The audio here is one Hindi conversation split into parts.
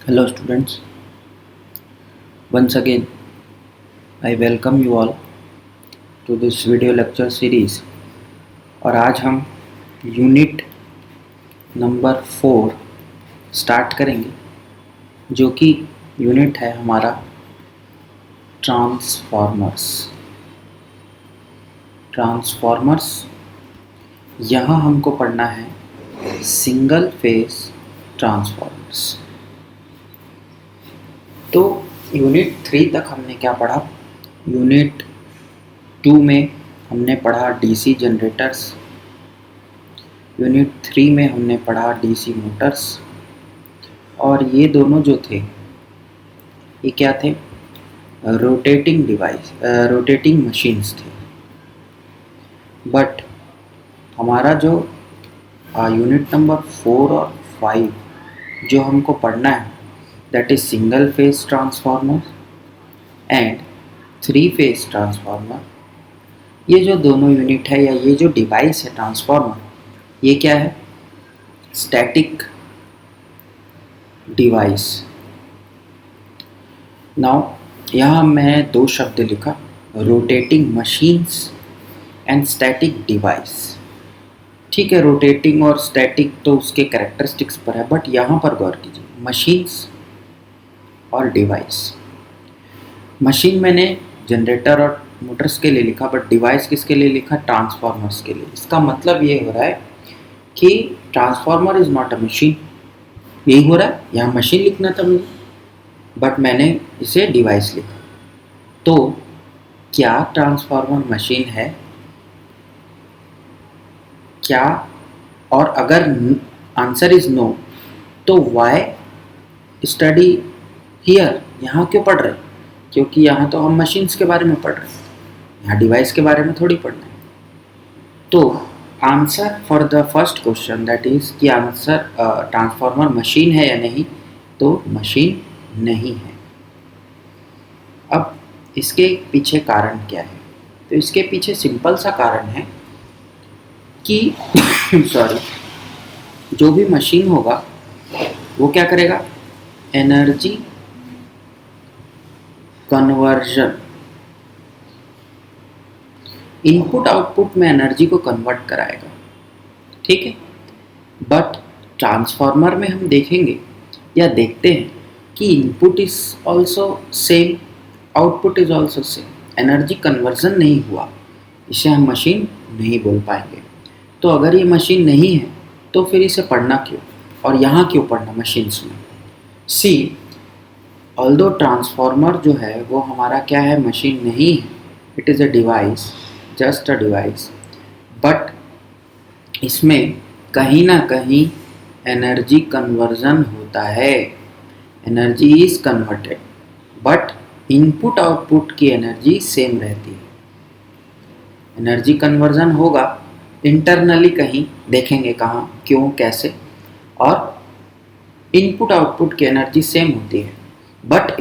Hello students, once again I welcome you all to this video lecture series और आज हम यूनिट नंबर 4 स्टार्ट करेंगे जो कि यूनिट है हमारा ट्रांसफॉर्मर्स। यहाँ हमको पढ़ना है सिंगल फेज ट्रांसफॉर्मर्स। तो यूनिट 3 तक हमने क्या पढ़ा? यूनिट 2 में हमने पढ़ा डीसी जनरेटर्स, यूनिट 3 में हमने पढ़ा डीसी मोटर्स, और ये दोनों जो थे ये क्या थे? रोटेटिंग मशीन्स थे। बट हमारा जो यूनिट नंबर 4 और 5 जो हमको पढ़ना है that is single phase transformer and 3 phase transformer, ये जो दोनों यूनिट है या ये जो डिवाइस है ट्रांसफॉर्मर, ये क्या है? Static device. नाउ यहाँ मैं 2 शब्द लिखा, rotating machines and static device. ठीक है, रोटेटिंग और स्टैटिक तो उसके कैरेक्टरिस्टिक्स पर है, बट यहाँ पर गौर कीजिए, मशीन्स और डिवाइस। मशीन मैंने जनरेटर और मोटर्स के लिए लिखा, बट डिवाइस किसके लिए लिखा? ट्रांसफॉर्मर्स के लिए। इसका मतलब ये हो रहा है कि transformer is not a machine. यही हो रहा है, यहाँ मशीन लिखना था मुझे, बट मैंने इसे डिवाइस लिखा। तो क्या ट्रांसफॉर्मर मशीन है क्या? और अगर आंसर इज नो, तो वाई स्टडी हियर? यहाँ क्यों पढ़ रहे हैं? क्योंकि यहाँ तो हम मशीन्स के बारे में पढ़ रहे हैं, यहाँ डिवाइस के बारे में थोड़ी पढ़ना है। तो answer for the first question that is कि आंसर ट्रांसफॉर्मर मशीन है या नहीं, तो मशीन नहीं है। अब इसके पीछे कारण क्या है? तो इसके पीछे सिंपल सा कारण है कि जो भी मशीन होगा वो क्या करेगा? एनर्जी कन्वर्जन, इनपुट आउटपुट में एनर्जी को कन्वर्ट कराएगा। ठीक है, बट ट्रांसफॉर्मर में हम देखेंगे या देखते हैं कि input is also same, output is also same, energy conversion नहीं हुआ, इसे हम मशीन नहीं बोल पाएंगे। तो अगर ये मशीन नहीं है तो फिर इसे पढ़ना क्यों, और यहाँ क्यों पढ़ना मशीन्स में? सी, ऑल्दो ट्रांसफॉर्मर जो है वो हमारा क्या है? मशीन नहीं है, it is a device, just a device, but इसमें कहीं ना कहीं एनर्जी कन्वर्जन होता है, energy is converted, but input output की एनर्जी सेम रहती है। एनर्जी कन्वर्जन होगा इंटरनली, कहीं देखेंगे कहाँ, क्यों, कैसे, और इनपुट आउटपुट की एनर्जी सेम होती है, बट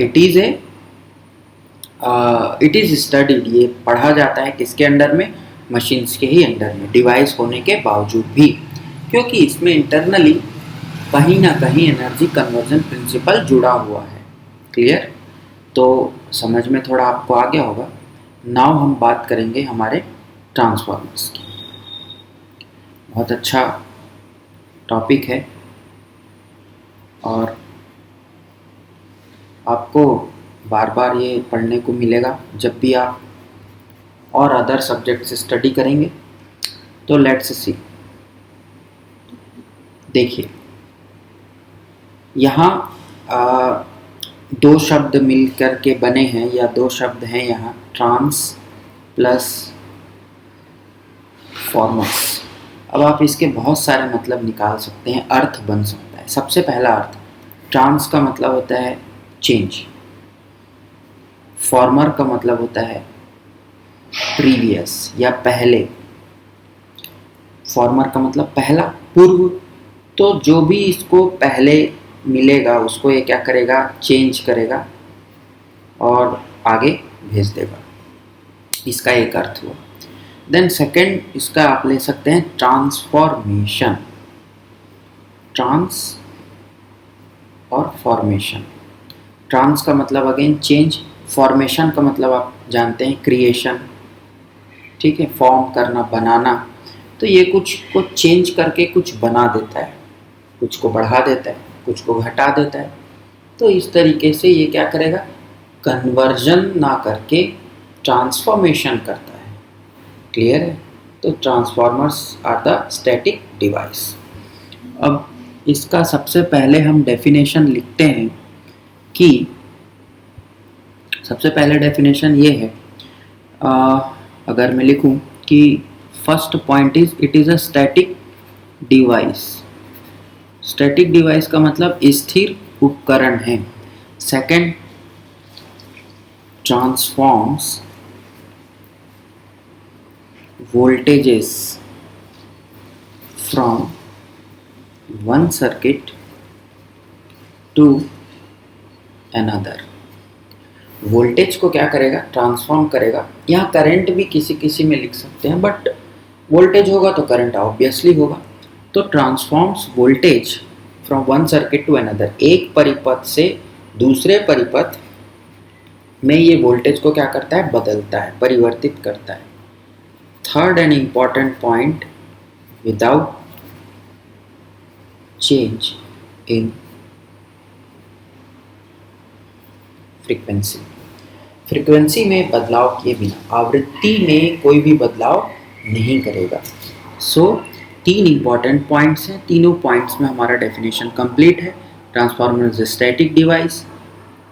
इट इज स्टडीड, ये पढ़ा जाता है किसके अंडर में? मशीन्स के ही अंडर में, डिवाइस होने के बावजूद भी, क्योंकि इसमें इंटरनली कहीं ना कहीं एनर्जी कन्वर्जन प्रिंसिपल जुड़ा हुआ है। क्लियर? तो समझ में थोड़ा आपको आ गया होगा। नाउ हम बात करेंगे हमारे ट्रांसफॉर्मर्स की। बहुत अच्छा टॉपिक है और आपको बार बार ये पढ़ने को मिलेगा जब भी आप और अदर सब्जेक्ट से स्टडी करेंगे। तो लेट्स सी, देखिए यहाँ 2 शब्द मिल कर के बने हैं, या 2 शब्द हैं यहाँ, ट्रांस प्लस फॉर्मर्स। अब आप इसके बहुत सारे मतलब निकाल सकते हैं, अर्थ बन सकता है। सबसे पहला अर्थ, ट्रांस का मतलब होता है चेंज, फॉर्मर का मतलब होता है प्रीवियस या पहले, फॉर्मर का मतलब पहला, पूर्व। तो जो भी इसको पहले मिलेगा उसको ये क्या करेगा? चेंज करेगा और आगे भेज देगा। इसका एक अर्थ हुआ। देन सेकंड इसका आप ले सकते हैं ट्रांसफॉर्मेशन। और फॉर्मेशन। ट्रांस का मतलब अगेन चेंज, फॉर्मेशन का मतलब आप जानते हैं क्रिएशन, ठीक है, फॉर्म करना, बनाना। तो ये कुछ को चेंज करके कुछ बना देता है, कुछ को बढ़ा देता है, कुछ को घटा देता है। तो इस तरीके से ये क्या करेगा, कन्वर्जन ना करके ट्रांसफॉर्मेशन करता है। क्लियर है? तो transformers are the static device. अब इसका सबसे पहले हम डेफिनेशन लिखते हैं कि सबसे पहले डेफिनेशन ये है, अगर मैं लिखूं कि first point is it is a static device. Static device का मतलब स्थिर उपकरण है। Second, transforms voltages from one circuit to another। Voltage को क्या करेगा, ट्रांसफॉर्म करेगा। यहाँ करंट भी किसी किसी में लिख सकते हैं, बट वोल्टेज होगा तो करंट ऑब्वियसली होगा। तो transforms voltage from one circuit to another, एक परिपथ से दूसरे परिपथ में ये वोल्टेज को क्या करता है, बदलता है, परिवर्तित करता है। Third and important point, without change in frequency. Frequency में बदलाव किए बिना, आवृत्ति में कोई भी बदलाव नहीं करेगा। सो तीन इम्पॉर्टेंट पॉइंट्स हैं, तीनों पॉइंट्स में हमारा डेफिनेशन कंप्लीट है। ट्रांसफार्मर इज स्टैटिक डिवाइस,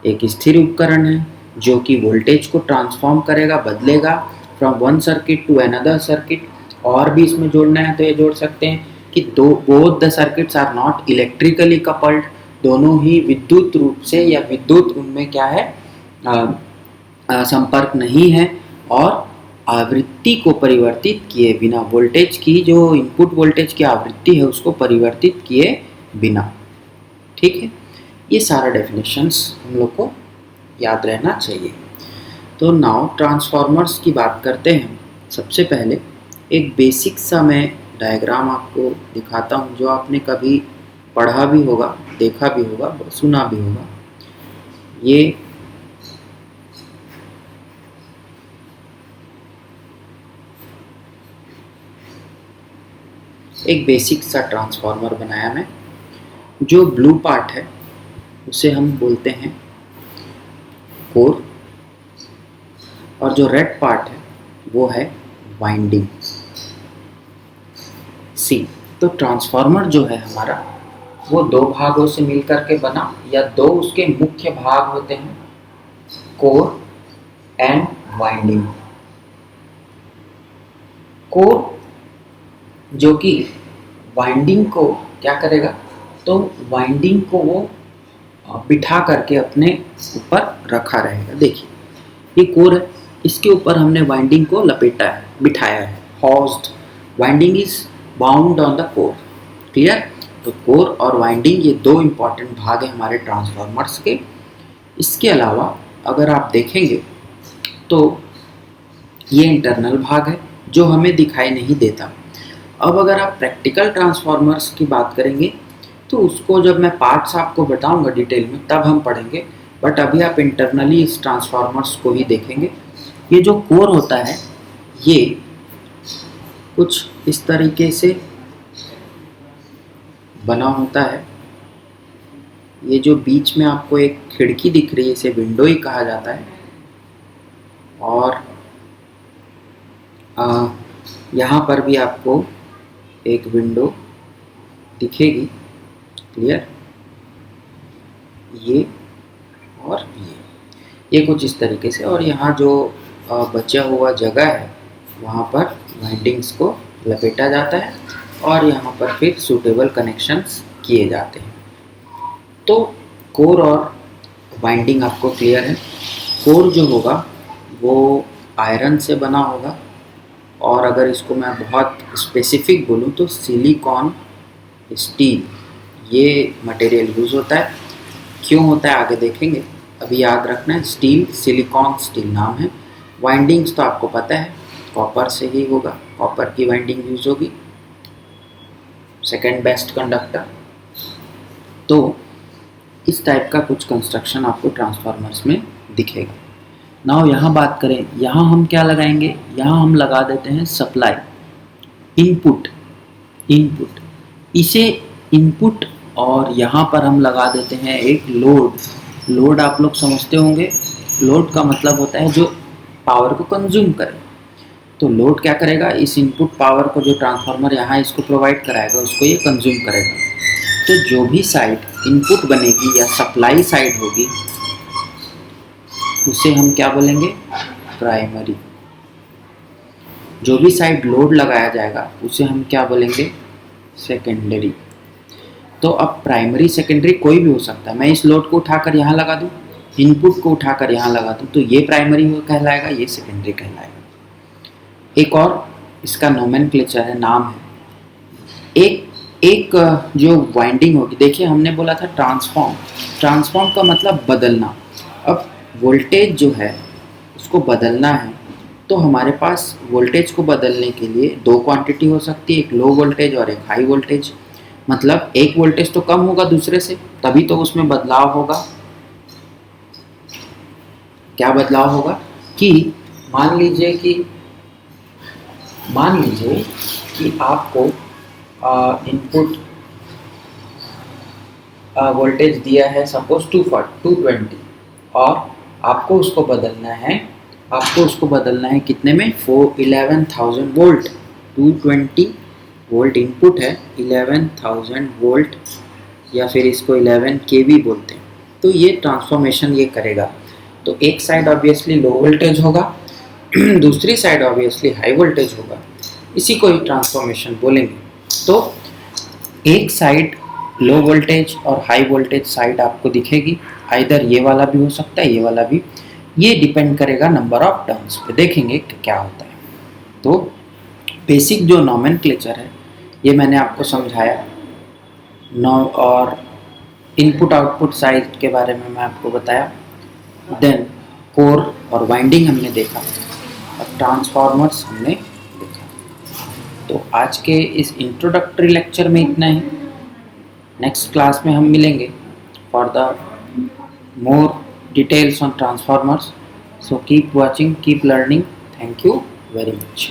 एक स्थिर उपकरण है जो कि वोल्टेज को ट्रांसफॉर्म करेगा, बदलेगा from one circuit to another circuit. और भी इसमें जोड़ना है तो ये जोड़ सकते हैं कि both the circuits are not electrically coupled, दोनों ही विद्युत रूप से या विद्युत उनमें क्या है, संपर्क नहीं है। और आवृत्ति को परिवर्तित किए बिना, वोल्टेज की जो इनपुट वोल्टेज की आवृत्ति है उसको परिवर्तित किए बिना। ठीक है, ये सारा डेफिनेशंस हम लोग को याद रहना चाहिए। तो नाउ ट्रांसफॉर्मर्स की बात करते हैं। सबसे पहले एक बेसिक सा मैं डायग्राम आपको दिखाता हूँ, जो आपने कभी पढ़ा भी होगा, देखा भी होगा, सुना भी होगा। ये एक बेसिक सा ट्रांसफार्मर बनाया मैं। जो ब्लू पार्ट है उसे हम बोलते हैं कोर, और जो रेड पार्ट है वो है वाइंडिंग। सी, तो ट्रांसफार्मर जो है हमारा वो दो भागों से मिलकर के बना, या दो उसके मुख्य भाग होते हैं, कोर एंड वाइंडिंग। कोर जो कि वाइंडिंग को क्या करेगा, तो वाइंडिंग को वो बिठा करके अपने ऊपर रखा रहेगा। देखिए ये कोर है, इसके ऊपर हमने वाइंडिंग को लपेटा है, बिठाया है, housed. Winding is bound on the core. Clear? तो कोर और वाइंडिंग ये दो इंपॉर्टेंट भाग हैं हमारे ट्रांसफार्मर्स के। इसके अलावा अगर आप देखेंगे तो ये इंटरनल भाग है जो हमें दिखाई नहीं देता। अब अगर आप प्रैक्टिकल ट्रांसफार्मर्स की बात करेंगे तो उसको जब मैं पार्ट्स आपको बताऊंगा डिटेल में तब हम पढ़ेंगे, बट अभी आप इंटरनली इस ट्रांसफार्मर्स को ही देखेंगे। ये जो कोर होता है ये कुछ इस तरीके से बना होता है। ये जो बीच में आपको एक खिड़की दिख रही है इसे विंडो ही कहा जाता है, और यहाँ पर भी आपको एक विंडो दिखेगी। क्लियर? ये और ये कुछ इस तरीके से, और यहाँ जो बचा हुआ जगह है वहाँ पर वाइंडिंग्स को लपेटा जाता है और यहाँ पर फिर सूटेबल कनेक्शंस किए जाते हैं। तो कोर और वाइंडिंग आपको क्लियर है। कोर जो होगा वो आयरन से बना होगा, और अगर इसको मैं बहुत स्पेसिफिक बोलूँ तो सिलिकॉन स्टील ये मटेरियल यूज़ होता है। क्यों होता है आगे देखेंगे, अभी याद रखना है स्टील, सिलिकॉन स्टील नाम है। वाइंडिंग्स तो आपको पता है कॉपर से ही होगा, कॉपर की वाइंडिंग यूज़ होगी, सेकेंड बेस्ट कंडक्टर। तो इस टाइप का कुछ कंस्ट्रक्शन आपको ट्रांसफार्मर्स में दिखेगा। नाउ यहाँ बात करें, यहाँ हम क्या लगाएंगे, यहाँ हम लगा देते हैं सप्लाई, इनपुट, इनपुट इसे इनपुट, और यहाँ पर हम लगा देते हैं एक लोड। लोड आप लोग समझते होंगे, लोड का मतलब होता है जो पावर को कंज्यूम करे। तो लोड क्या करेगा, इस इनपुट पावर को जो ट्रांसफार्मर यहाँ इसको प्रोवाइड कराएगा उसको ये कंज्यूम करेगा। तो जो भी साइड इनपुट बनेगी या सप्लाई साइड होगी उसे हम क्या बोलेंगे, प्राइमरी। जो भी साइड लोड लगाया जाएगा उसे हम क्या बोलेंगे, सेकेंडरी। तो अब प्राइमरी सेकेंडरी कोई भी हो सकता है। मैं इस लोड को उठाकर यहाँ लगा दूँ, इनपुट को उठाकर यहाँ लगा दूँ, तो ये प्राइमरी कहलाएगा, ये सेकेंडरी कहलाएगा। एक और इसका नोमेनक्लेचर है, नाम है। एक जो वाइंडिंग होगी, देखिए हमने बोला था ट्रांसफॉर्म, ट्रांसफॉर्म का मतलब बदलना। अब वोल्टेज जो है उसको बदलना है, तो हमारे पास वोल्टेज को बदलने के लिए दो क्वांटिटी हो सकती है, एक लो वोल्टेज और एक हाई वोल्टेज। मतलब एक वोल्टेज तो कम होगा दूसरे से, तभी तो उसमें बदलाव होगा। क्या बदलाव होगा कि मान लीजिए कि आपको इनपुट वोल्टेज दिया है सपोज 220, और आपको उसको बदलना है कितने में, 11,000 वोल्ट। 220 वोल्ट इनपुट है, 11,000 वोल्ट, या फिर इसको 11 kV बोलते हैं। तो ये ट्रांसफॉर्मेशन ये करेगा। तो एक साइड ऑब्वियसली लो वोल्टेज होगा, दूसरी साइड ऑब्वियसली हाई वोल्टेज होगा, इसी को ही ट्रांसफॉर्मेशन बोलेंगे। तो एक साइड लो वोल्टेज और हाई वोल्टेज साइड आपको दिखेगी, आइदर ये वाला भी हो सकता है, ये वाला भी, ये डिपेंड करेगा नंबर ऑफ टर्न्स पे, देखेंगे कि क्या होता है। तो बेसिक जो नोमेनक्लेचर है ये मैंने आपको समझाया, और इनपुट आउटपुट साइड के बारे में मैं आपको बताया। देन कोर और वाइंडिंग हमने देखा, और ट्रांसफार्मर्स हमने देखा। तो आज के इस इंट्रोडक्टरी लेक्चर में इतना ही। नेक्स्ट क्लास में हम मिलेंगे for the more details on transformers. So keep watching, keep learning. Thank you very much.